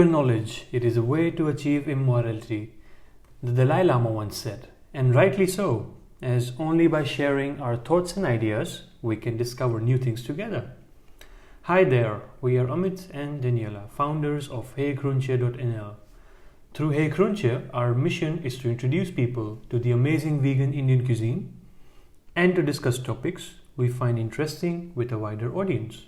your knowledge, it is a way to achieve immortality, the Dalai Lama once said, and rightly so, as only by sharing our thoughts and ideas we can discover new things together. Hi there, we are Amit and Daniëlle, founders of heygroentje.nl. Through heygroentje, our mission is to introduce people to the amazing vegan Indian cuisine and to discuss topics we find interesting with a wider audience.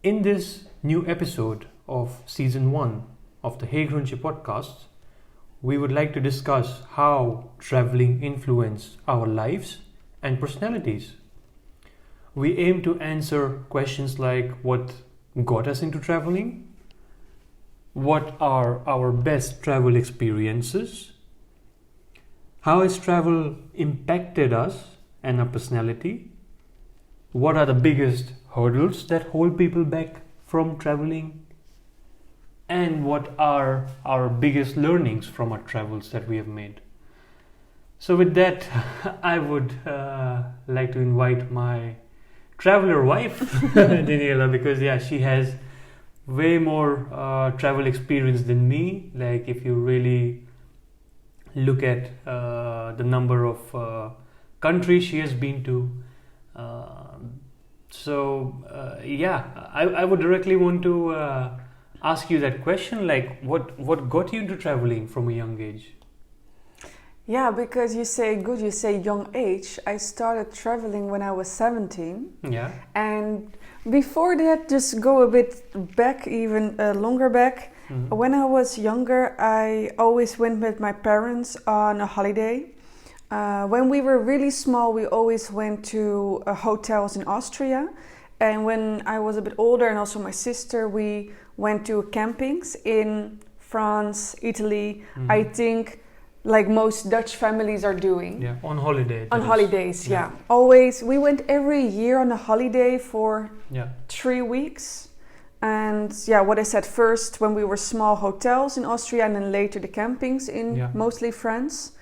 In this new episode of Season 1 of the heygroentje podcast, we would like to discuss how traveling influenced our lives and personalities. We aim to answer questions like what got us into traveling, what are our best travel experiences, how has travel impacted us and our personality, what are the biggest hurdles that hold people back from traveling, and what are our biggest learnings from our travels that we have made. So with that, I would like to invite my traveler wife, Daniëlle, because she has way more travel experience than me. Like if you really look at the number of countries she has been to. I would directly want to ask you that question, like what got you into traveling from a young age? Yeah, because you say young age. I started traveling when I was 17. Yeah. And before that, just go a bit back, even longer back. Mm-hmm. When I was younger, I always went with my parents on a holiday. When we were really small, we always went to hotels in Austria. And when I was a bit older, and also my sister, we went to campings in France, Italy. Mm-hmm. I think like most Dutch families are doing. Yeah, on holiday. On holidays, yeah. Always. We went every year on a holiday for 3 weeks. And what I said first, when we were small, hotels in Austria, and then later the campings in mostly France.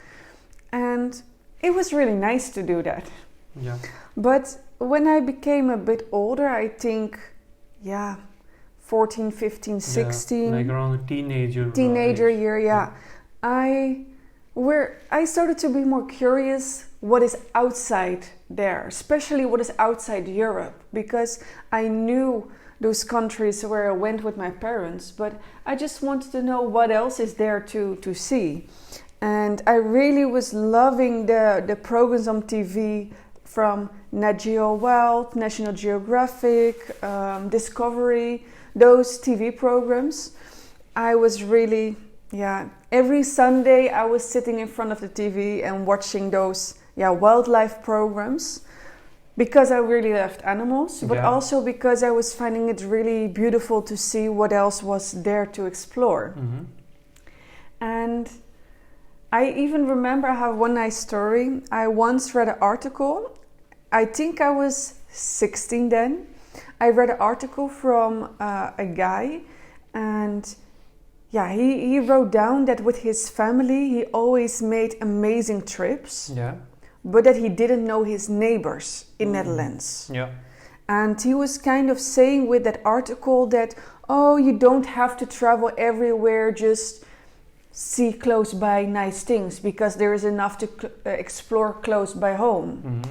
And it was really nice to do that. Yeah. But when I became a bit older, I think, 14, 15, 16. Like around a teenager year, I started to be more curious what is outside there, especially what is outside Europe, because I knew those countries where I went with my parents, but I just wanted to know what else is there to see. And I really was loving the programs on TV from Nat Geo Wild, National Geographic, Discovery, those TV programs. I was really, every Sunday I was sitting in front of the TV and watching those wildlife programs, because I really loved animals, but also because I was finding it really beautiful to see what else was there to explore. Mm-hmm. And I even remember, I have one nice story. I once read an article, I think I was 16 then. I read an article from a guy, and he wrote down that with his family he always made amazing trips, but that he didn't know his neighbors in Netherlands. Yeah. And he was kind of saying with that article that, you don't have to travel everywhere, just see close by nice things, because there is enough to explore close by home. Mm-hmm.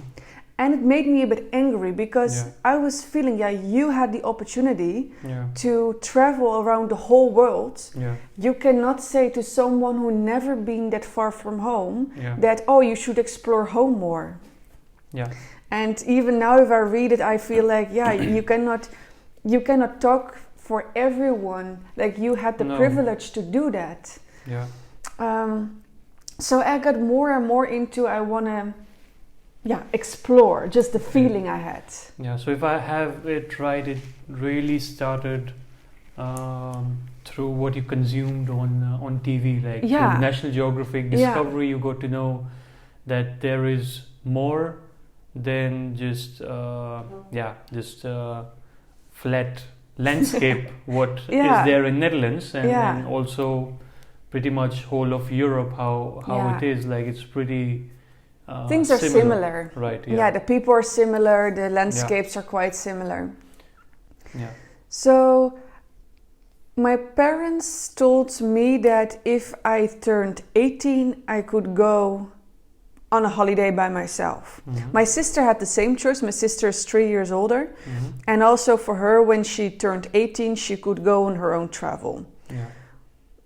And it made me a bit angry, because I was feeling, you had the opportunity to travel around the whole world. Yeah. You cannot say to someone who never been that far from home that, you should explore home more. Yeah. And even now, if I read it, I feel like, you cannot talk for everyone. Like, you had the privilege to do that. Yeah. So I got more and more into, I want to explore, just the feeling I had. Yeah, so if I have it right, it really started through what you consumed on TV, like through National Geographic, Discovery. You got to know that there is more than just flat landscape what is there in Netherlands, and also pretty much whole of Europe, how it is, like it's pretty things are similar. Right. Yeah, the people are similar, the landscapes are quite similar. Yeah. So My parents told me that if I turned 18, I could go on a holiday by myself. My sister had the same choice. My sister is 3 years older. And also for her, when she turned 18, she could go on her own travel. Yeah.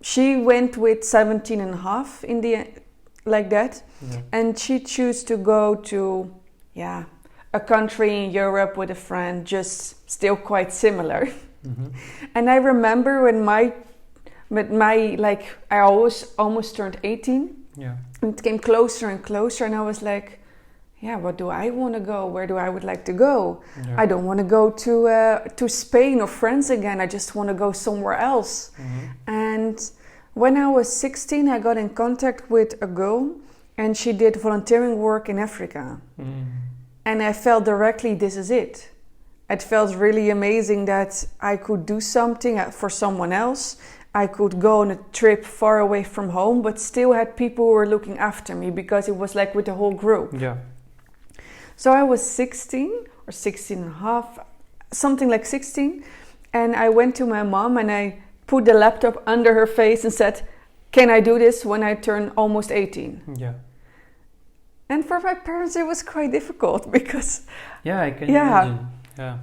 She went with 17 and a half in the end, like that. Yeah. And she chose to go to, a country in Europe with a friend, just still quite similar. And I remember when I almost turned 18. Yeah. It came closer and closer, and I was like, what do I want to go? Where do I would like to go? Yeah. I don't want to go to Spain or France again. I just want to go somewhere else. And when I was 16, I got in contact with a girl, and she did volunteering work in Africa. And I felt directly, this is it. It felt really amazing that I could do something for someone else. I could go on a trip far away from home, but still had people who were looking after me, because it was like with the whole group. Yeah. So I was 16 or 16 and a half, something like 16. And I went to my mom and I put the laptop under her face and said, can I do this when I turn almost 18? Yeah. And for my parents, it was quite difficult because... Yeah, I can imagine. Yeah.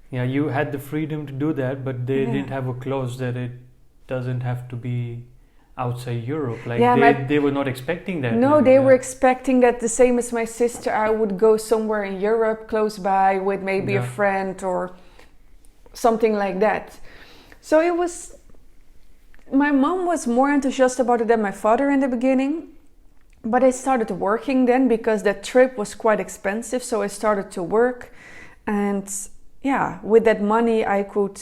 Yeah, you had the freedom to do that, but they didn't have a clause that it doesn't have to be outside Europe. Like they were not expecting that. No, they were expecting that, the same as my sister. I would go somewhere in Europe close by with maybe a friend or something like that. So it was... My mom was more enthusiastic about it than my father in the beginning. But I started working then, because that trip was quite expensive. So I started to work, and with that money I could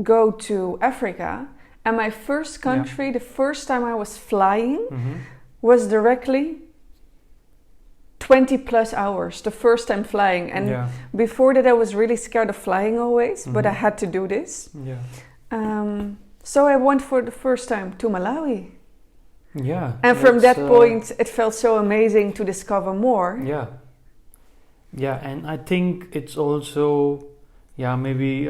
go to Africa. And my first country, the first time I was flying, was directly 20 plus hours, the first time flying. And before that I was really scared of flying always, but I had to do this. So I went for the first time to Malawi. Yeah. And from that point, it felt so amazing to discover more. Yeah. Yeah, and I think it's also, maybe,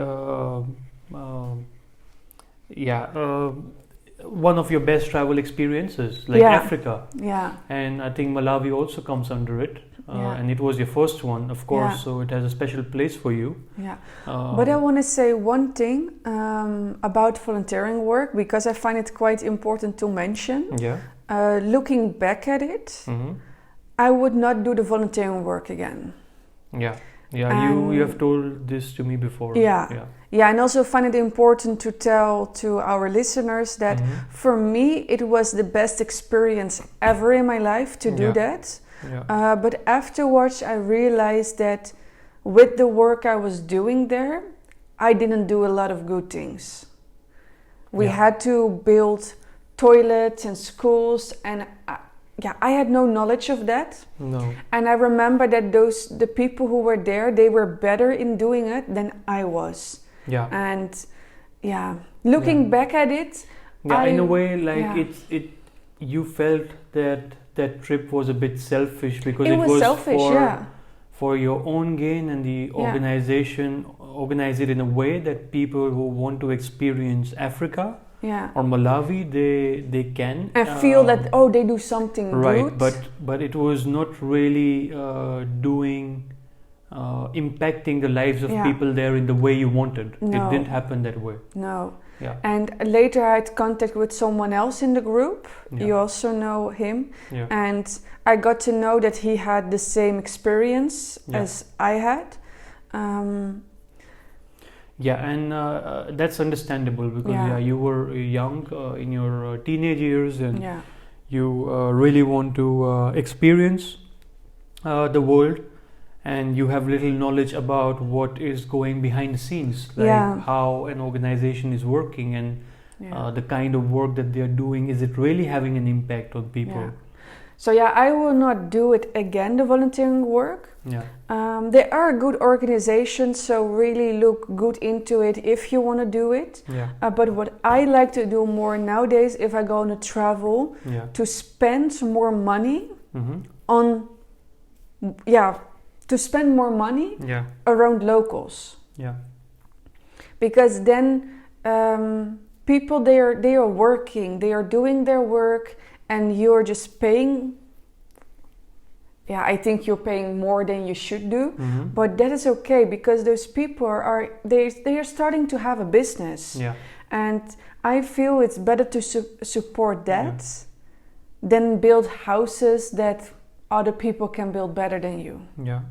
one of your best travel experiences, like Africa. Yeah. And I think Malawi also comes under it. And it was your first one, of course, so it has a special place for you. Yeah. But I want to say one thing about volunteering work, because I find it quite important to mention. Yeah. Looking back at it, I would not do the volunteering work again. Yeah. Yeah, you have told this to me before. Yeah, and also find it important to tell to our listeners that for me it was the best experience ever in my life to do that. Yeah. But afterwards I realized that with the work I was doing there, I didn't do a lot of good things. We had to build toilets and schools, and I had no knowledge of that. No. And I remember that the people who were there, they were better in doing it than I was. Yeah. And looking back at it, in a way, like you felt that trip was a bit selfish, because it was selfish, for your own gain, and the organization organize it in a way that people who want to experience Africa or Malawi, they can and feel that they do something right, good. but it was not really impacting the lives of people there in the way you wanted. No. It didn't happen that way. No. Yeah. And later I had contact with someone else in the group. Yeah. You also know him. Yeah. And I got to know that he had the same experience as I had. And that's understandable, because you were young in your teenage years, and you really want to experience the world, and you have little knowledge about what is going behind the scenes, like how an organization is working, and the kind of work that they are doing. Is it really having an impact on people? Yeah. So I will not do it again, the volunteering work. Yeah. There are good organizations, so really look good into it if you want to do it. Yeah. But what I like to do more nowadays, if I go on a travel, to spend more money on, to spend more money around locals. Yeah. Because then people, they are working, they are doing their work, and you're just paying. Yeah, I think you're paying more than you should do, but that is okay, because those people they are starting to have a business. Yeah. And I feel it's better to support that than build houses that other people can build better than you. Yeah.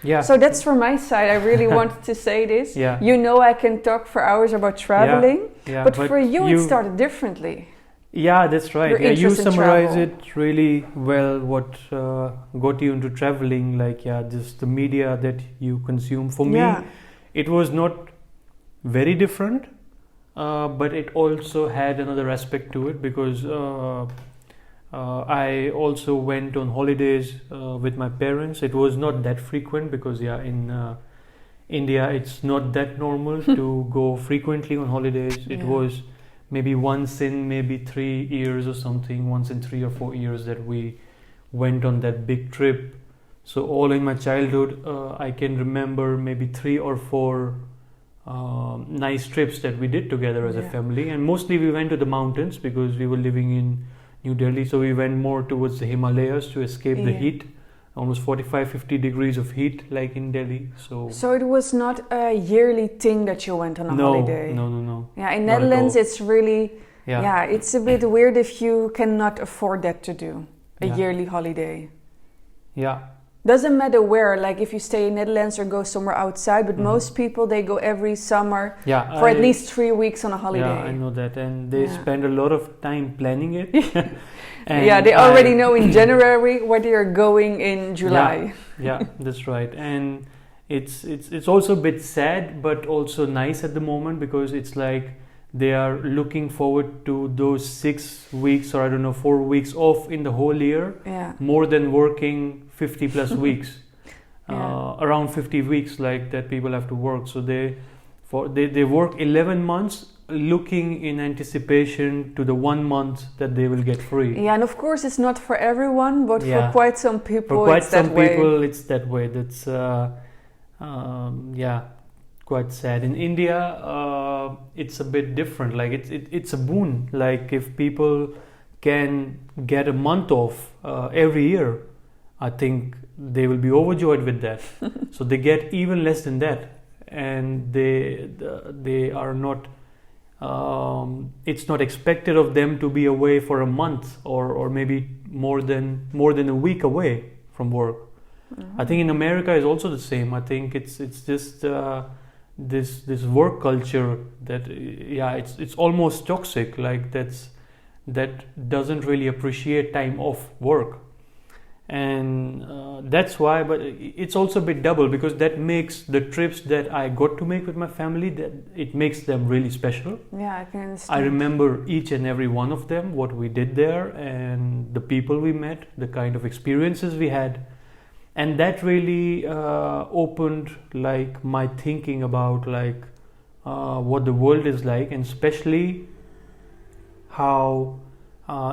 Yeah. So that's from my side. I really wanted to say this. Yeah. You know, I can talk for hours about traveling, Yeah. but for you it started differently. Yeah, that's right. Your Yeah, you interest in summarize travel. it really well. What got you into traveling? Like, just the media that you consume. For me, it was not very different, but it also had another aspect to it, because I also went on holidays with my parents. It was not that frequent, because in India it's not that normal to go frequently on holidays. It was maybe once in maybe 3 years or something, once in 3 or 4 years that we went on that big trip. So all in my childhood, I can remember maybe 3 or 4 nice trips that we did together as a family. And mostly we went to the mountains, because we were living in New Delhi. So we went more towards the Himalayas to escape the heat. Almost 45-50 degrees of heat, like in Delhi. So it was not a yearly thing that you went on a holiday? No. Yeah, in Netherlands it's really... Yeah, it's a bit weird if you cannot afford that to do, a yearly holiday. Yeah. Doesn't matter where, like if you stay in Netherlands or go somewhere outside, but most people, they go every summer for at least 3 weeks on a holiday. Yeah, I know that. And they spend a lot of time planning it. And they already know in January where they are going in July. Yeah, that's right. And it's also a bit sad, but also nice at the moment, because it's like they are looking forward to those 6 weeks or 4 weeks off in the whole year, more than working 50 plus weeks, around 50 weeks like that people have to work. So they work 11 months looking in anticipation to the 1 month that they will get free. Yeah, and of course it's not for everyone, but for quite some people it's that way. That's quite sad. In India, it's a bit different. Like it's a boon. Like if people can get a month off every year, I think they will be overjoyed with that. So they get even less than that, and they are not. It's not expected of them to be away for a month or maybe more than a week away from work. I think in America is also the same. I think it's just this work culture that it's almost toxic. Like that doesn't really appreciate time off work. And that's why, but it's also a bit double, because that makes the trips that I got to make with my family, that it makes them really special. Yeah, I can understand. I remember each and every one of them, what we did there, and the people we met, the kind of experiences we had. And that really opened like my thinking about like what the world is like, and especially how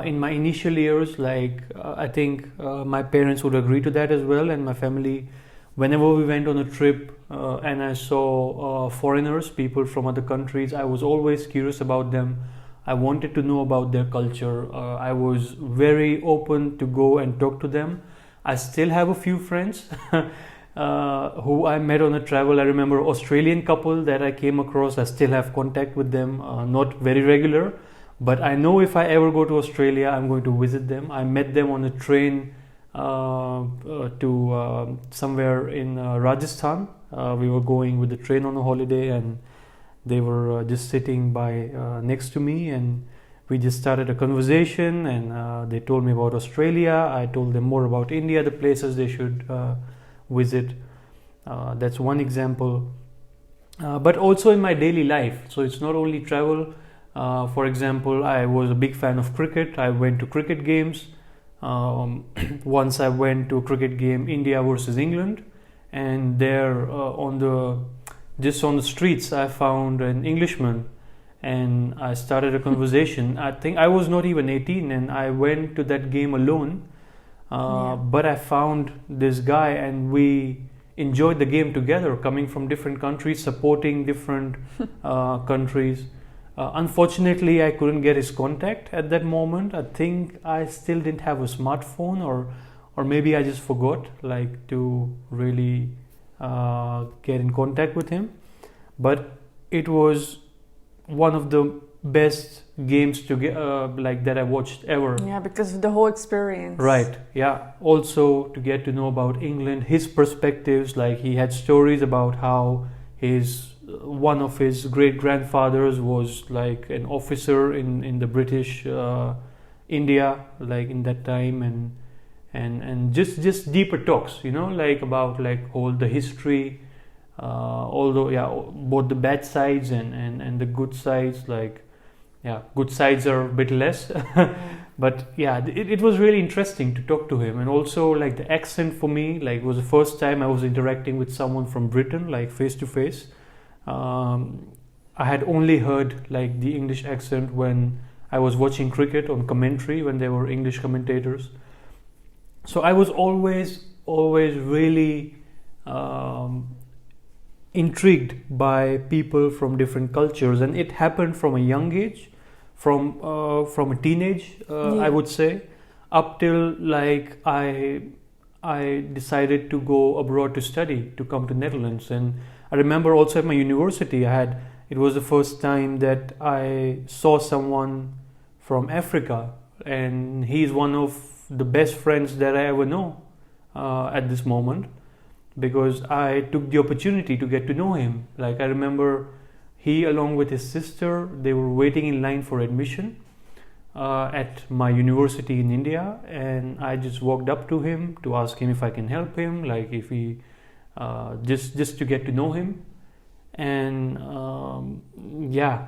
in my initial years, like I think my parents would agree to that as well, and my family, whenever we went on a trip and I saw foreigners, people from other countries, I was always curious about them. I wanted to know about their culture. I was very open to go and talk to them. I still have a few friends who I met on a travel. I remember Australian couple that I came across. I still have contact with them, not very regular, but I know if I ever go to Australia, I'm going to visit them. I met them on a train to somewhere in Rajasthan. We were going with the train on a holiday, and they were just sitting by next to me, and we just started a conversation, and they told me about Australia. I told them more about India, the places they should visit. That's one example. But also in my daily life. So it's not only travel. For example, I was a big fan of cricket. I went to cricket games. Once I went to a cricket game, India versus England, and there just on the streets, I found an Englishman, and I started a conversation. I think I was not even 18, and I went to that game alone. But I found this guy, and we enjoyed the game together, coming from different countries, supporting different countries. Unfortunately, I couldn't get his contact at that moment. I think I still didn't have a smartphone, or maybe I just forgot like to really get in contact with him. But it was one of the best games to get like that I watched ever. Yeah, because of the whole experience. Right. Yeah. Also to get to know about England, his perspectives. Like he had stories about how his one of his great grandfathers was like an officer in the British India, like in that time, and just deeper talks, like about like all the history. Although both the bad sides and the good sides, like good sides are a bit less. But it was really interesting to talk to him. And also like the accent for me, like was the first time I was interacting with someone from Britain, like face to face. I had only heard like the English accent when I was watching cricket on commentary, when there were English commentators. So I was always really intrigued by people from different cultures, and it happened from a young age, from a teenage, I would say, up till like I decided to go abroad to study, to come to Netherlands. And I remember also at my university, it was the first time that I saw someone from Africa, and he's one of the best friends that I ever know at this moment, because I took the opportunity to get to know him. Like I remember he, along with his sister, they were waiting in line for admission at my university in India, and I just walked up to him to ask him if I can help him, like if he just to get to know him. And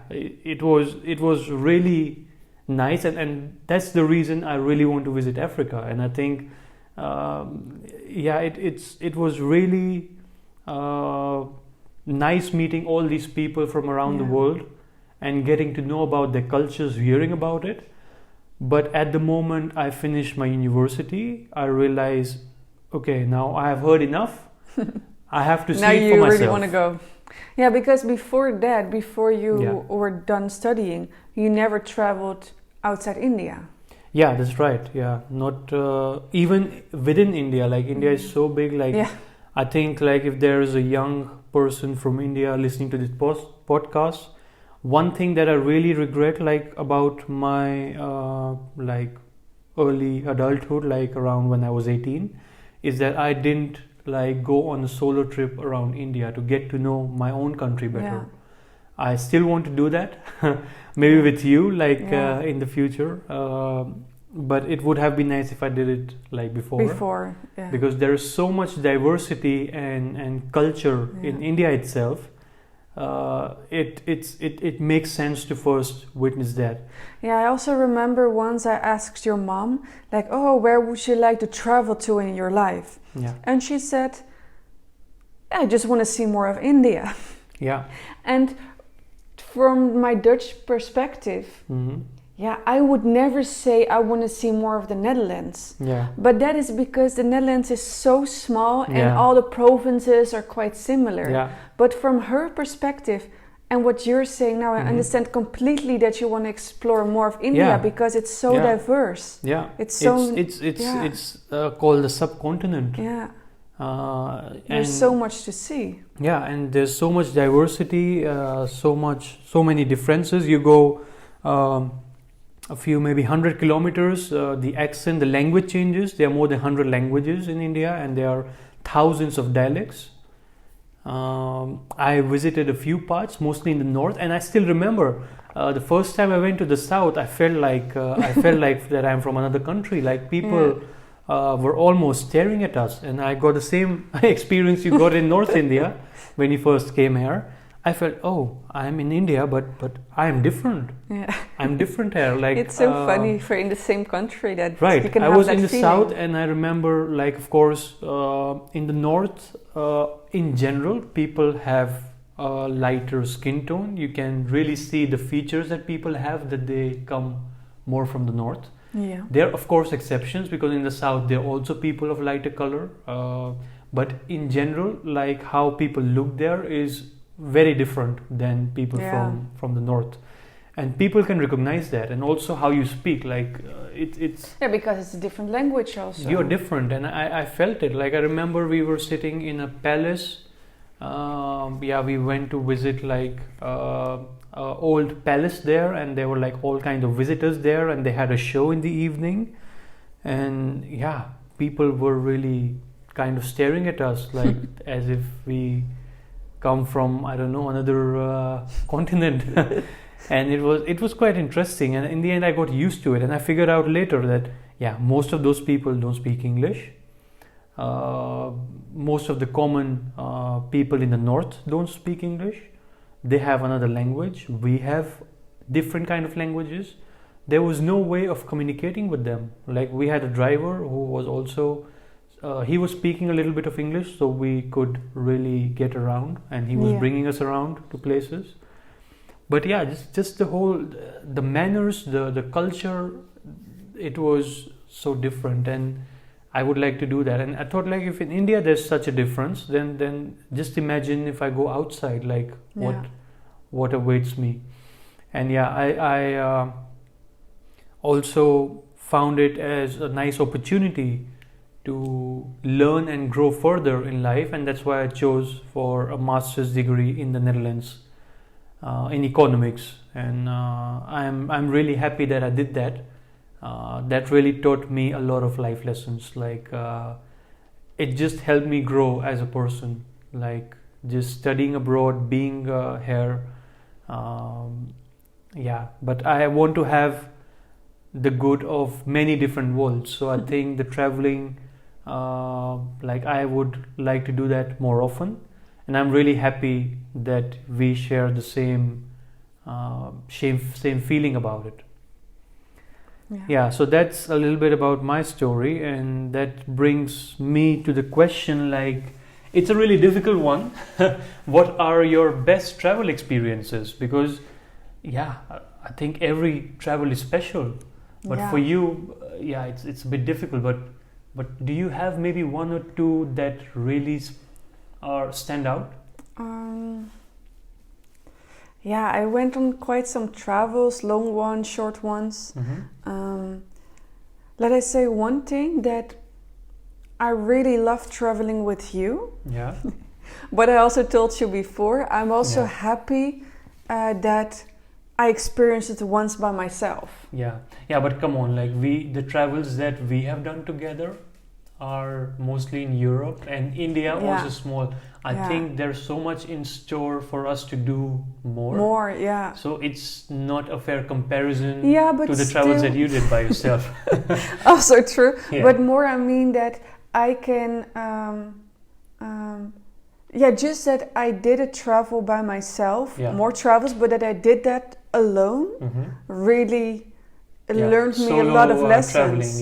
it was really nice, and that's the reason I really want to visit Africa. And I think it was really nice meeting all these people from around the world and getting to know about their cultures, hearing about it. But at the moment I finished my university, I realized, okay, now I have heard enough. I have to see it for myself. Now you really want to go. Yeah, because before you were done studying, you never traveled outside India. Yeah, that's right. Yeah, not even within India. Like India is so big. Like I think like if there is a young person from India listening to this podcast, one thing that I really regret like about my like early adulthood, like around when I was 18, is that I didn't like go on a solo trip around India to get to know my own country better. Yeah. I still want to do that, maybe with you, like in the future. But it would have been nice if I did it like before. Because there is so much diversity and culture in India itself. It makes sense to first witness that. Yeah, I also remember once I asked your mom, like, oh, where would you like to travel to in your life? Yeah. And she said, I just want to see more of India. Yeah. And from my Dutch perspective, I would never say I want to see more of the Netherlands. Yeah. But that is because the Netherlands is so small and all the provinces are quite similar. Yeah. But from her perspective, and what you're saying now, I understand completely that you want to explore more of India because it's so diverse. Yeah. It's called the subcontinent. Yeah. There's so much to see. Yeah, and there's so much diversity, so many differences. You go a few, maybe 100 kilometers, the accent, the language changes. There are more than 100 languages in India, and there are thousands of dialects. I visited a few parts, mostly in the north, and I still remember the first time I went to the south. I felt like that I'm from another country. Like people were almost staring at us, and I got the same experience you got in North India when you first came here. I felt, oh, I'm in India, but I am different. Yeah. I'm different here. Like it's so funny for in the same country that you can I have was that in the feeling. south, and I remember, like, of course, in the north, in general, people have lighter skin tone. You can really see the features that people have, that they come more from the north. Yeah. There are, of course, exceptions, because in the south there are also people of lighter color. but in general, like how people look there is very different than people from the north, and people can recognize that. And also how you speak, like it's because it's a different language also. You're different, and I felt it. Like I remember we were sitting in a palace. We went to visit like old palace there, and there were like all kinds of visitors there, and they had a show in the evening, and people were really kind of staring at us like as if we come from, I don't know, another continent. And it was quite interesting, and in the end I got used to it, and I figured out later that most of those people don't speak English. Most of the common people in the north don't speak English. They have another language. We have different kind of languages. There was no way of communicating with them. Like we had a driver who was also he was speaking a little bit of English, so we could really get around, and he was bringing us around to places. But just the whole, the manners, the culture, it was so different, and I would like to do that. And I thought, like, if in India there's such a difference, then just imagine if I go outside, like what awaits me. And I also found it as a nice opportunity to learn and grow further in life, and that's why I chose for a master's degree in the Netherlands in economics. And I'm really happy that I did that. That really taught me a lot of life lessons. Like it just helped me grow as a person. Like just studying abroad, being here. But I want to have the good of many different worlds. So I think the traveling, like I would like to do that more often. And I'm really happy that we share the same feeling about it. So that's a little bit about my story, and that brings me to the question, like, it's a really difficult one. What are your best travel experiences? Because I think every travel is special, but for you it's a bit difficult, but do you have maybe one or two that really stand out? I went on quite some travels, long ones, short ones. Let I say one thing, that I really love traveling with you. But I also told you before, I'm also happy that I experienced it once by myself. But come on, like the travels that we have done together are mostly in Europe, and India also small. I think there's so much in store for us to do more. So it's not a fair comparison to the travels that you did by yourself. Also true. But more, I mean that I can just that I did a travel by myself, more travels, but that I did that alone really learned me a lot of lessons.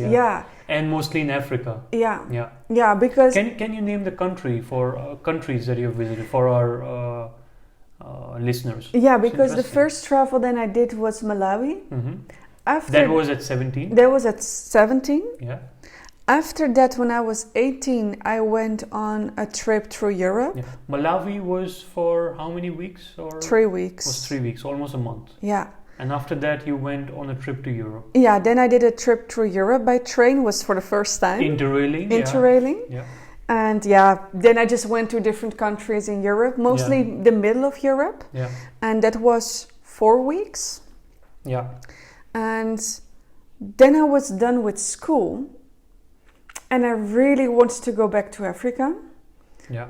And mostly in Africa. Because can you name the countries that you visited for our listeners? Because the first travel then I did was Malawi. That was at 17? That was at 17. After that, when I was 18, I went on a trip through Europe. Malawi was for how many weeks? 3 weeks. It was 3 weeks, almost a month. And after that, you went on a trip to Europe. Then I did a trip through Europe by train, was for the first time. Interrailing. And then I just went to different countries in Europe, mostly the middle of Europe. And that was 4 weeks. And then I was done with school, and I really wanted to go back to Africa.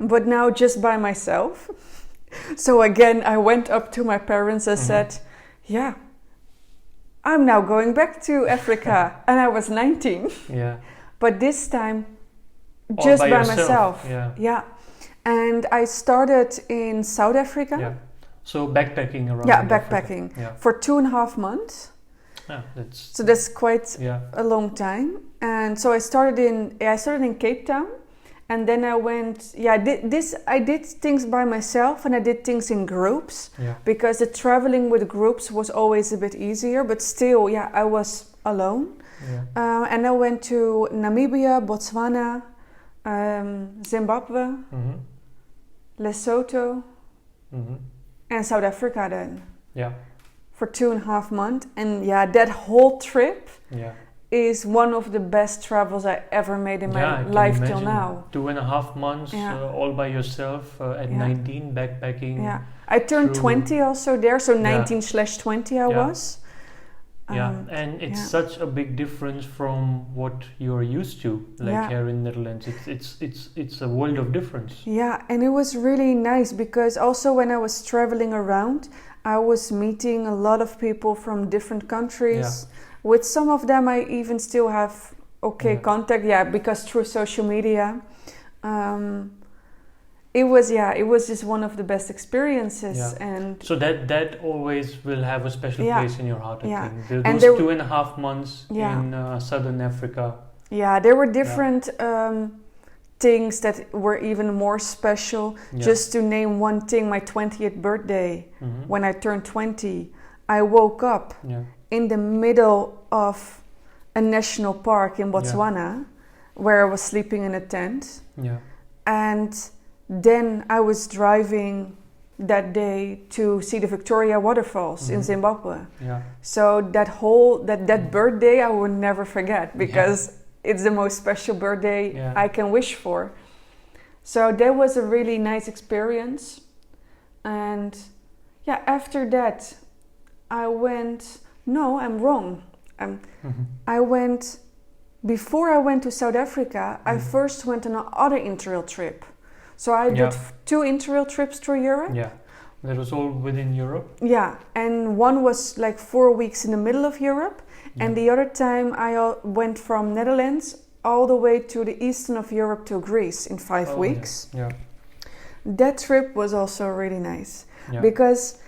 But now just by myself. So again, I went up to my parents and said, I'm now going back to Africa. And I was 19. But this time, just by myself. And I started in South Africa. So backpacking around. Backpacking for 2.5 months. So that's quite a long time. And so I started in Cape Town. And then I went, I did things by myself, and I did things in groups, because the traveling with groups was always a bit easier, but still, I was alone. And I went to Namibia, Botswana, Zimbabwe, Mm-hmm. Lesotho, Mm-hmm. and South Africa then Yeah. for 2.5 months. And yeah, that whole trip Yeah. is one of the best travels I ever made in I my can life till imagine. now. 2.5 months, Yeah. all by yourself at Yeah. 19, backpacking. Yeah, I turned True. 20 also there, so Yeah. 19/20 I Yeah. was. Yeah, and it's yeah. such a big difference from what you're used to, like Yeah. here in Netherlands. It's a world of difference. Yeah, and it was really nice because also when I was traveling around, I was meeting a lot of people from different countries. With some of them, I even still have Yeah. contact. Yeah, because through social media, it was just one of the best experiences. Yeah. And So that always will have a special Yeah. place in your heart, I Yeah. think. And Those there- 2.5 months Yeah. in Southern Africa. yeah, there were different things that were even more special. Yeah. Just to name one thing, my 20th birthday, Mhm. when I turned 20, I woke up Yeah. in the middle of a national park in Botswana, where I was sleeping in a tent. Yeah. And then I was driving that day to see the Victoria waterfalls in Mhm. Zimbabwe. Yeah. So that birthday I will never forget because it's the most special birthday Yeah. I can wish for. So that was a really nice experience. And yeah, after that I'm wrong. Mhm. Before I went to South Africa, I Mhm. first went on another interrail trip. So I Yeah. did 2 interrail trips through Europe. Yeah. That was all within Europe. Yeah, and one was like 4 weeks in the middle of Europe, and the other time I went from Netherlands all the way to the eastern of Europe to Greece in 5 Oh, weeks. Yeah. That trip was also really nice Yeah. because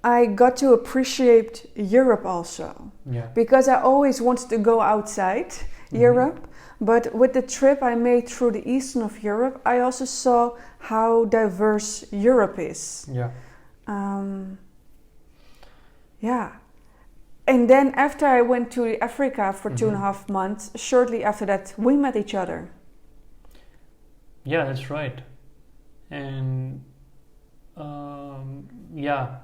I got to appreciate Europe also. Yeah. Because I always wanted to go outside Europe, but with the trip I made through the eastern of Europe, I also saw how diverse Europe is. Yeah. Yeah. And then after I went to Africa for Mhm. 2.5 months, shortly after that, we met each other. Yeah, that's right. And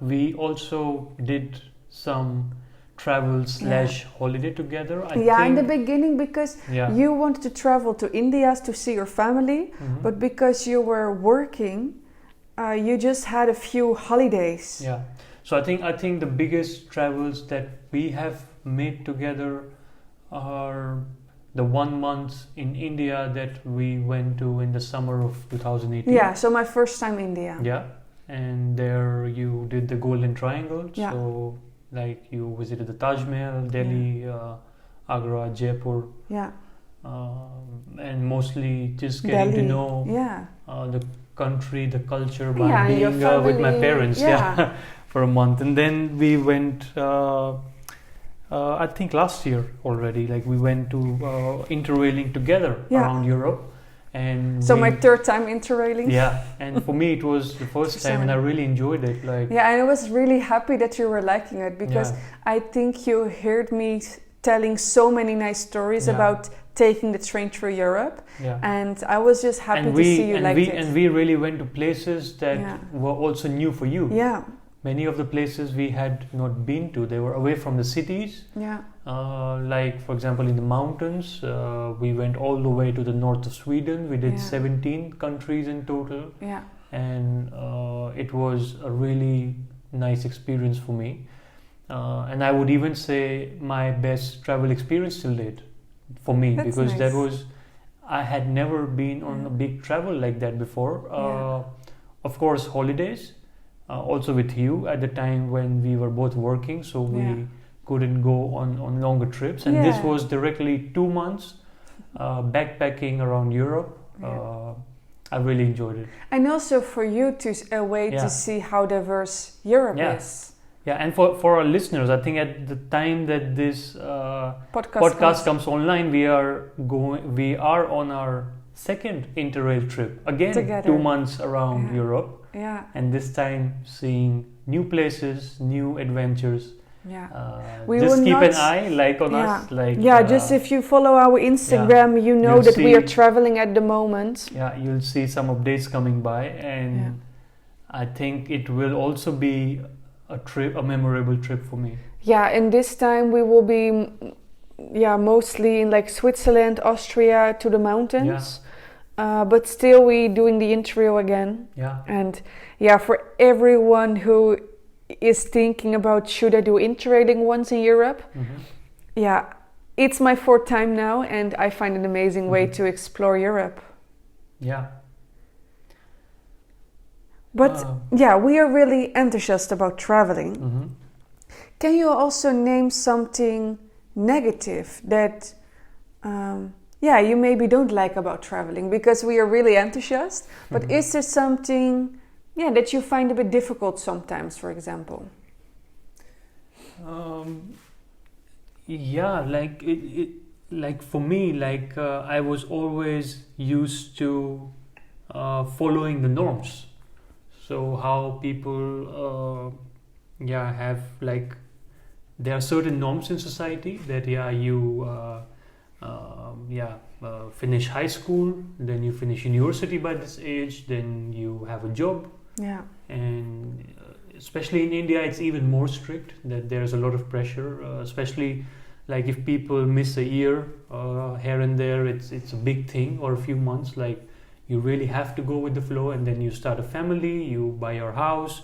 we also did some travel / holiday together. I in think. the beginning, because Yeah. you wanted to travel to India to see your family, Mhm. but because you were working, you just had a few holidays. Yeah. So I think the biggest travels that we have made together are the 1 month in India that we went to in the summer of 2018. Yeah, so my first time India. Yeah. And there you did the Golden Triangle. Yeah. So like you visited the Taj Mahal, Delhi, Agra, Jaipur, Yeah. and mostly just getting Delhi. to know Yeah. the country, the culture by Yeah, and your being with my family. parents. Yeah. For a month, and then we went. I think last year already. Like we went to interrailing together around Europe, and So my third time interrailing. Yeah, and for me it was the first time, and I really enjoyed it. Like Yeah, and I was really happy that you were liking it because I think you heard me telling so many nice stories about taking the train through Europe, and I was just happy to see you like it. And we really went to places that were also new for you. Yeah. Many of the places we had not been to, they were away from the cities. Yeah. Like for example in the mountains, we went all the way to the north of Sweden. We did 17 countries in total. Yeah. And it was a really nice experience for me. And I would even say my best travel experience till date for me. That's because nice. that was, I had never been on a big travel like that before. Of course, holidays. Also with you at the time when we were both working, so we couldn't go on longer trips, and this was directly 2 months backpacking around Europe. I really enjoyed it, and also for you to see how diverse Europe is. Yeah, and for our listeners, I think at the time that this podcast comes online, we are on our second interrail trip again, together. 2 months around Europe. Yeah. And this time seeing new places, new adventures. We just will keep an not- eye like on us, like just if you follow our Instagram, you know You'll that we are see- traveling at the moment. you'll see some updates coming by, and I think it will also be a memorable trip for me. Yeah, and this time we will be mostly in like Switzerland, Austria, to the mountains. But still we doing the interrail again. And for everyone who is thinking about should I do interrailing once in Europe, it's my 4th time now, and I find an amazing way to explore Europe. But we are really enthusiastic about traveling. Can you also name something negative that you maybe don't like about traveling? Because we are really enthusiastic, but is there something that you find a bit difficult sometimes, for example? Like for me, I was always used to following the norms. So how people have there are certain norms in society that you finish high school, then you finish university by this age, then you have a job. And especially in India, it's even more strict, that there's a lot of pressure, especially like if people miss a year here and there, it's a big thing, or a few months. Like you really have to go with the flow, and then you start a family, you buy your house,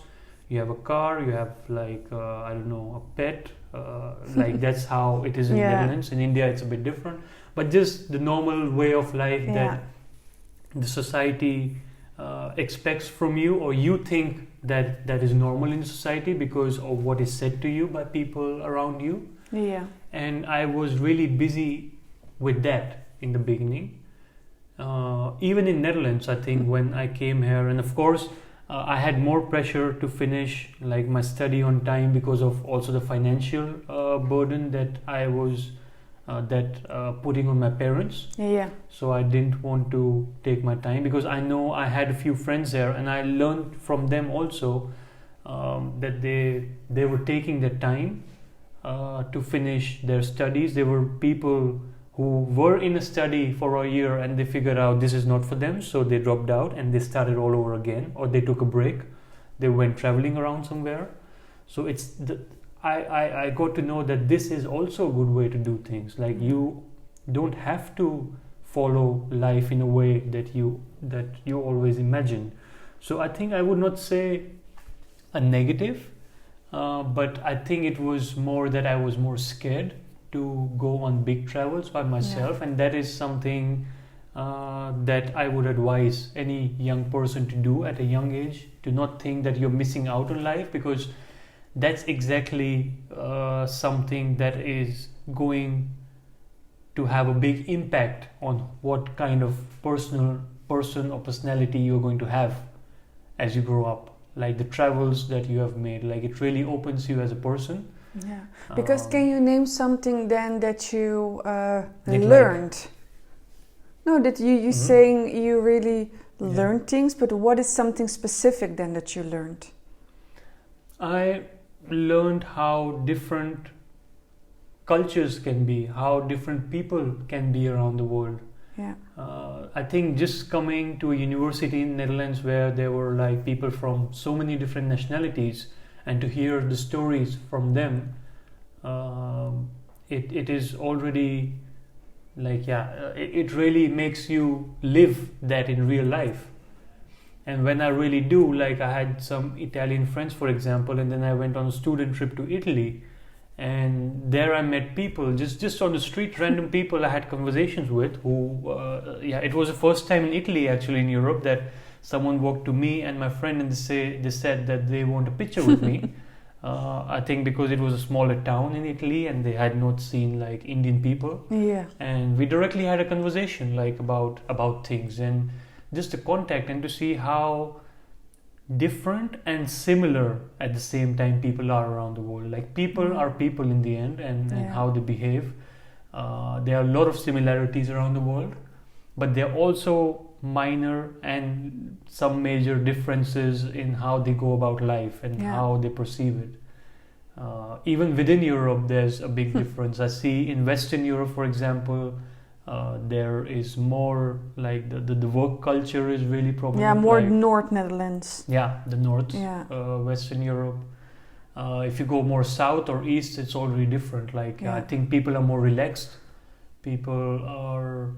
you have a car, you have a pet. Like that's how it is in Netherlands. In India, it's a bit different, but just the normal way of life that the society expects from you, or you think that is normal in society because of what is said to you by people around you. And I was really busy with that in the beginning. Even in Netherlands, I think when I came here, and of course I had more pressure to finish like my study on time because of also the financial burden that I was putting on my parents. So I didn't want to take my time, because I know I had a few friends there, and I learned from them also that they were taking their time to finish their studies. There were people who were in a study for a year and they figured out this is not for them, so they dropped out and they started all over again, or they took a break, they went traveling around somewhere. So I got to know that this is also a good way to do things. Like you don't have to follow life in a way that you always imagine. So I think I would not say a negative, but I think it was more that I was more scared to go on big travels by myself, and that is something that I would advise any young person to do at a young age, to not think that you're missing out on life, because that's exactly something that is going to have a big impact on what kind of person or personality you're going to have as you grow up. Like the travels that you have made, like it really opens you as a person. Because can you name something then that you learned? No, that you saying you really learned things, but what is something specific then that you learned? I learned how different cultures can be, how different people can be around the world. I think just coming to a university in Netherlands where there were like people from so many different nationalities, and to hear the stories from them, it is already like it really makes you live that in real life. And when I really do, like I had some Italian friends, for example, and then I went on a student trip to Italy, and there I met people just on the street, random people I had conversations with who it was the first time in Italy, actually in Europe, that someone walked to me and my friend and they said that they want a picture with me. I think because it was a smaller town in Italy and they had not seen like Indian people. And we directly had a conversation like about things, and just the contact, and to see how different and similar at the same time people are around the world. Like people are people in the end, and how they behave. There are a lot of similarities around the world, but there are also minor and some major differences in how they go about life and how they perceive it. Even within Europe, there's a big difference. I see in Western Europe, for example, there is more like the work culture is really prominent. Yeah, more like, North Netherlands. Yeah, the North, Yeah. Western Europe. If you go more south or east, it's already different. Like Yeah. I think people are more relaxed. People are,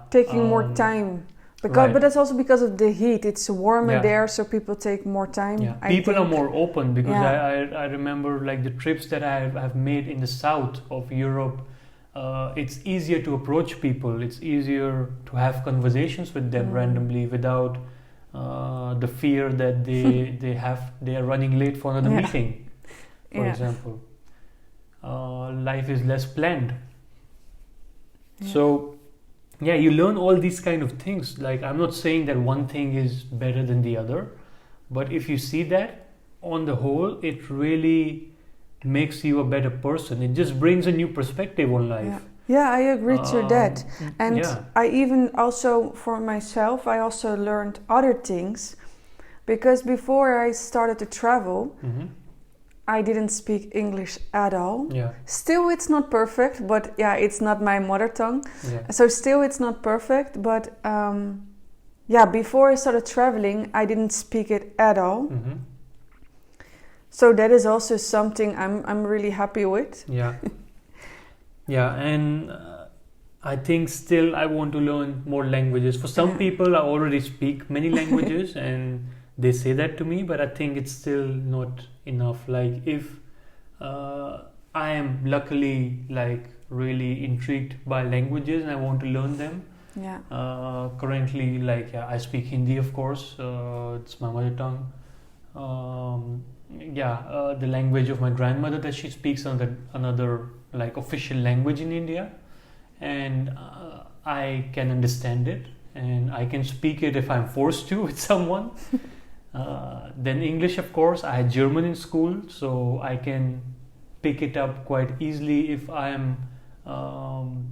taking more time. Right. But that's also because of the heat. It's warmer Yeah. there, so people take more time. Yeah, I people are think. more open because Yeah. I remember like the trips that I've made in the south of Europe. It's easier to approach people. It's easier to have conversations with them randomly without the fear that they are running late for another meeting, for example. Life is less planned. Yeah. So you learn all these kind of things. Like I'm not saying that one thing is better than the other, but if you see that on the whole, it really makes you a better person. It just brings a new perspective on life. Yeah, I agree to that. And yeah. I even also, for myself, I also learned other things. Because before I started to travel, I didn't speak English at all. Yeah. Still, it's not perfect, but it's not my mother tongue. Yeah. So still, it's not perfect. But before I started traveling, I didn't speak it at all. So that is also something I'm really happy with. Yeah. Yeah, and I think still I want to learn more languages. For some people, I already speak many languages and they say that to me, but I think it's still not enough. Like if I am luckily like really intrigued by languages and I want to learn them. Yeah. Currently, like I speak Hindi, of course. It's my mother tongue. The language of my grandmother that she speaks another like official language in India, and I can understand it and I can speak it if I'm forced to with someone. Then English, of course. I had German in school, so I can pick it up quite easily if I'm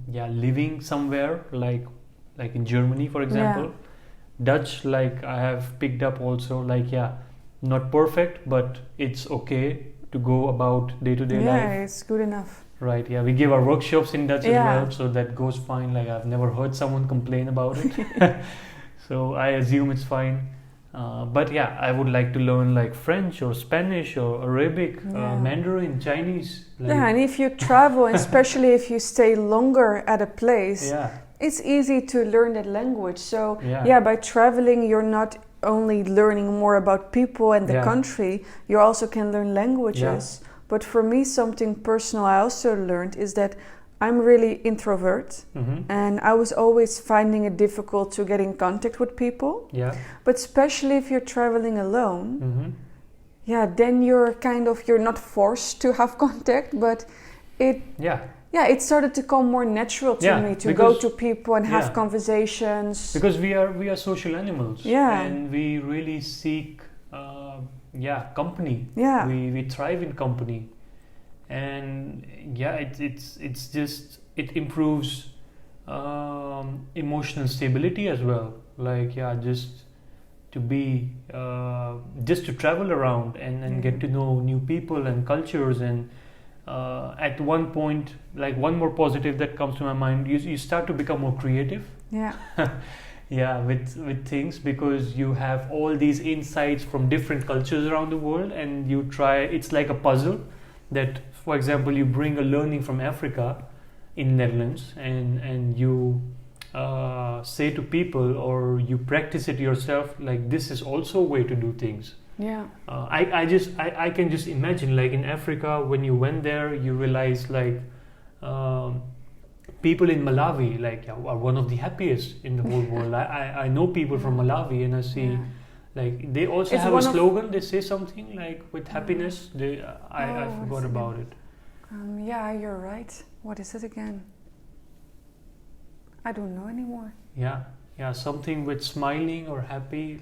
living somewhere like in Germany, for example. Yeah. Dutch, like I have picked up also, like not perfect, but it's okay to go about day-to-day life. Yeah, it's good enough. Right, we give our workshops in Dutch as well, so that goes fine. Like I've never heard someone complain about it. So I assume it's fine. But I would like to learn like French or Spanish or Arabic, Mandarin, Chinese. Like, and if you travel, especially if you stay longer at a place, it's easy to learn that language. So by traveling, you're not only learning more about people and the country, you also can learn languages. But for me, something personal I also learned is that I'm really introvert, and I was always finding it difficult to get in contact with people. Yeah. But especially if you're traveling alone, then you're not forced to have contact, but it started to come more natural to me to go to people and have conversations. Because we are social animals, and we really seek company. Yeah. We thrive in company. And it improves emotional stability as well. Like just to travel around and get to know new people and cultures. And at one point, like one more positive that comes to my mind, you start to become more creative. With things, because you have all these insights from different cultures around the world, and you try. It's like a puzzle that, for example, you bring a learning from Africa in Netherlands, and you say to people, or you practice it yourself, like this is also a way to do things. I can just imagine, like in Africa, when you went there, you realize like people in Malawi are one of the happiest in the whole world. I know people from Malawi, and I see like they also have a slogan. They say something like with happiness. I forgot about it. You're right. What is it again? I don't know anymore. Something with smiling or happy,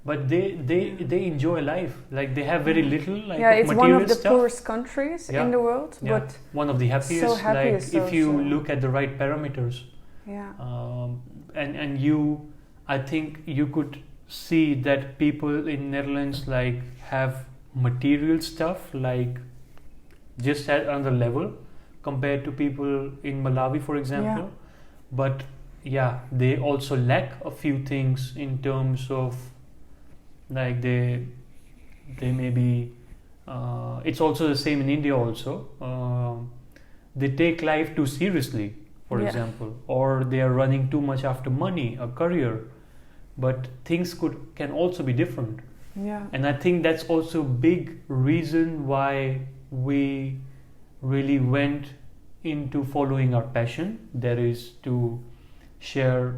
but they enjoy life. Like they have very little it's one of the poorest countries in the world, but one of the happiest. So happiest if you look at the right parameters. And I think you could see that people in Netherlands like have material stuff, like just at another level compared to people in Malawi, for example. Yeah. But yeah, they also lack a few things in terms of like they may be. It's also the same in India also. They take life too seriously, for example, or they are running too much after money, a career. But things can also be different. Yeah. And I think that's also a big reason why we really went into following our passion, that is to share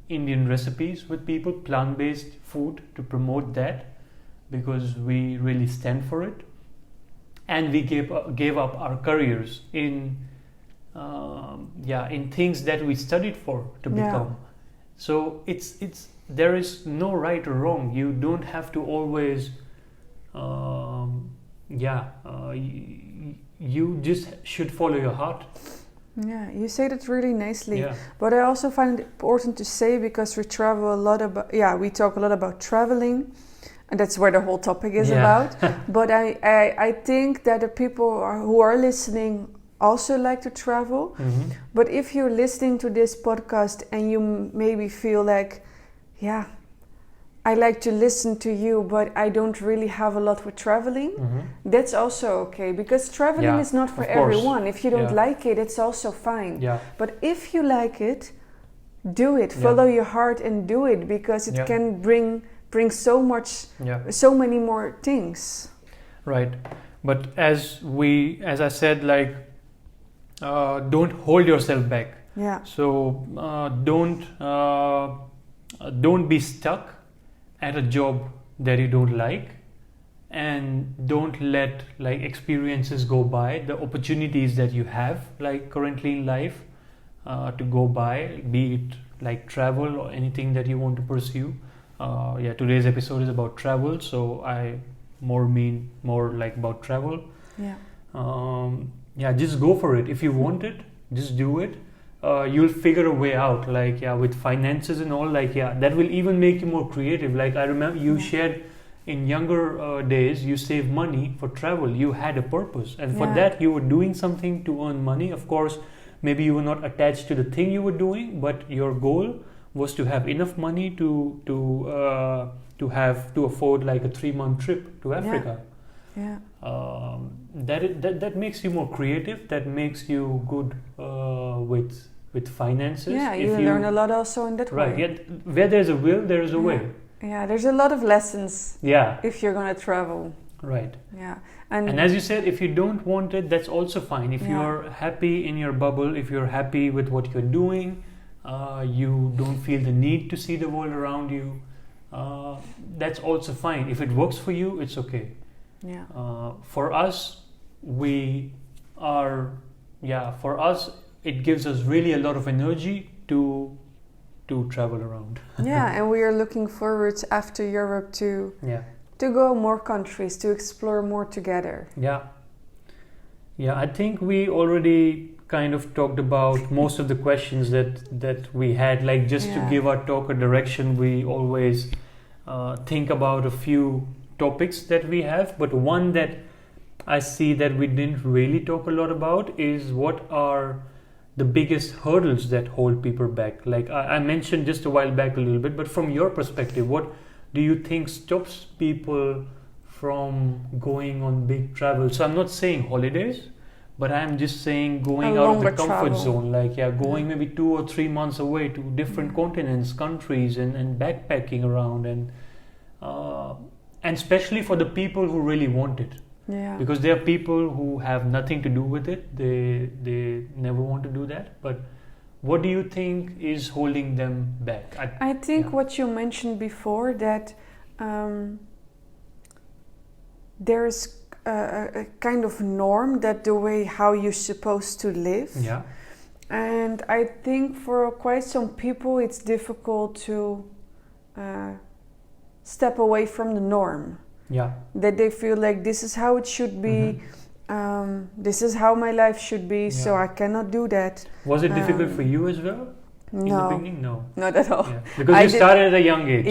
Indian recipes with people, plant-based food, to promote that, because we really stand for it. And we gave up our careers in things that we studied for to become. So it's there is no right or wrong. You don't have to always you just should follow your heart. Yeah, you say that really nicely. Yeah. But I also find it important to say, because we travel a lot we talk a lot about traveling, and that's where the whole topic is about. But I think that the people who are listening also like to travel. Mm-hmm. But if you're listening to this podcast and you maybe feel like, I like to listen to you, but I don't really have a lot with traveling, that's also okay, because traveling is not for everyone. If you don't like it, it's also fine. Yeah. But if you like it, do it. Follow your heart and do it, because it can bring so much, so many more things. Right. But as I said, like, don't hold yourself back. Yeah. So don't be stuck at a job that you don't like, and don't let like experiences go by, the opportunities that you have like currently in life to go by, be it like travel or anything that you want to pursue. Today's episode is about travel, so I mean more like about travel. Just go for it. If you want it, just do it. You'll figure a way out, like with finances and all, like that will even make you more creative. Like I remember you shared in younger days, you save money for travel. You had a purpose, and for that you were doing something to earn money. Of course, maybe you were not attached to the thing you were doing, but your goal was to have enough money to afford like a 3-month trip to Africa. That makes you more creative. That makes you good with finances. Yeah, you learn a lot also in that way. Right. Yeah. Where there's a will, there is a way. Yeah, there's a lot of lessons. Yeah. If you're gonna travel. Right. Yeah. And as you said, if you don't want it, that's also fine. If you're happy in your bubble, if you're happy with what you're doing, you don't feel the need to see the world around you, that's also fine. If it works for you, it's okay. Yeah. For us, it gives us really a lot of energy to travel around. And we are looking forward after Europe to go more countries, to explore more together. I think we already kind of talked about most of the questions that we had. Like, just to give our talk a direction, we always think about a few topics that we have, but one that I see that we didn't really talk a lot about is what are the biggest hurdles that hold people back. Like I mentioned just a while back a little bit, but from your perspective, what do you think stops people from going on big travel? So I'm not saying holidays, but I'm just saying going out of the comfort zone, like going maybe 2 or 3 months away to different continents, countries, and backpacking around, and especially for the people who really want it. Because there are people who have nothing to do with it. They never want to do that. But what do you think is holding them back? I think what you mentioned before, that there's a kind of norm, that the way how you're supposed to live. And I think for quite some people it's difficult to step away from the norm. That they feel like this is how it should be, this is how my life should be, so I cannot do that. Was it difficult for you as well? No. In the beginning? No. Not at all. Because you started at a young age.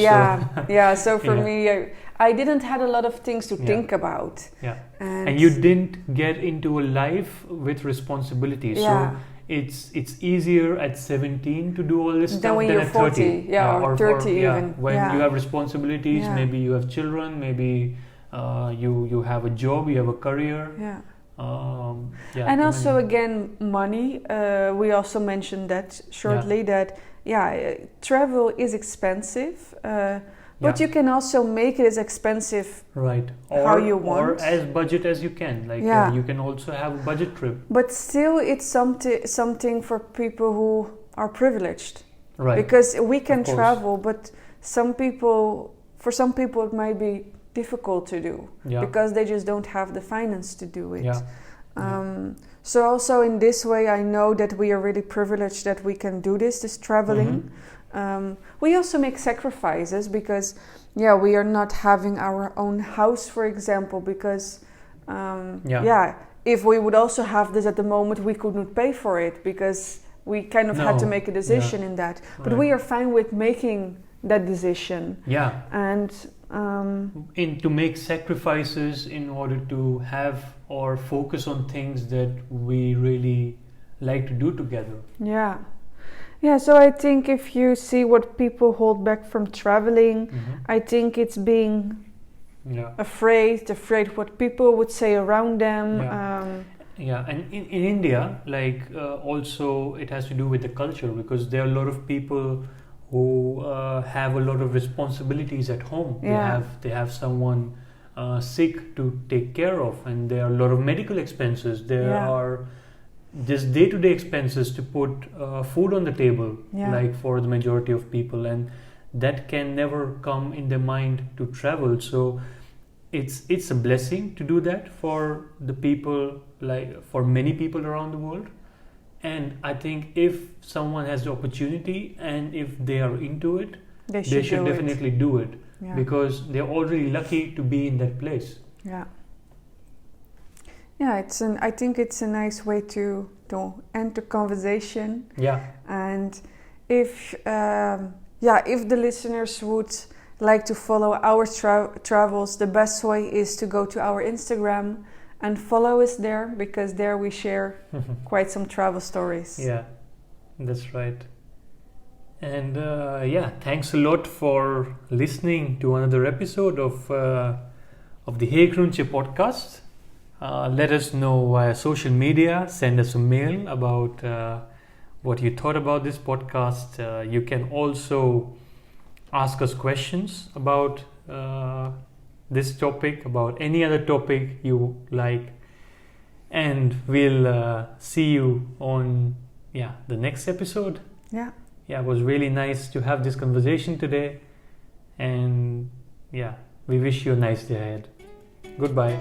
So for me, I didn't had a lot of things to think about. Yeah. And you didn't get into a life with responsibilities. Yeah. So it's easier at 17 to do all this Than stuff when than you're at 40. 30. Or 30 even. When you have responsibilities, maybe you have children, maybe you have a job, you have a career. Yeah. And also again, money. We also mentioned that shortly that travel is expensive, but you can also make it as expensive how you want, or as budget as you can. Like you can also have a budget trip. But still, it's something for people who are privileged, right? Because we can travel, but for some people, it might be difficult to do because they just don't have the finance to do it. So also in this way, I know that we are really privileged that we can do this traveling. We also make sacrifices because we are not having our own house, for example, because if we would also have this at the moment, we could not pay for it because we kind of had to make a decision in that. But we are fine with making that decision. And to make sacrifices in order to have or focus on things that we really like to do together. So I think if you see what people hold back from traveling, I think it's being afraid what people would say around them. And in India, like also it has to do with the culture, because there are a lot of people who have a lot of responsibilities at home. They have someone sick to take care of, and there are a lot of medical expenses. There are just day-to-day expenses to put food on the table, like for the majority of people, and that can never come in their mind to travel. So it's a blessing to do that for the people, like for many people around the world. And I think if someone has the opportunity and if they are into it, they should definitely do it, because they're already lucky to be in that place. I think it's a nice way to end the conversation. And if the listeners would like to follow our travels, the best way is to go to our Instagram and follow us there, because there we share quite some travel stories. That's right. And thanks a lot for listening to another episode of the heygroentje podcast. Let us know via social media. Send us a mail about what you thought about this podcast. You can also ask us questions about this topic, about any other topic you like. And we'll see you on the next episode. It was really nice to have this conversation today. And we wish you a nice day ahead. Goodbye.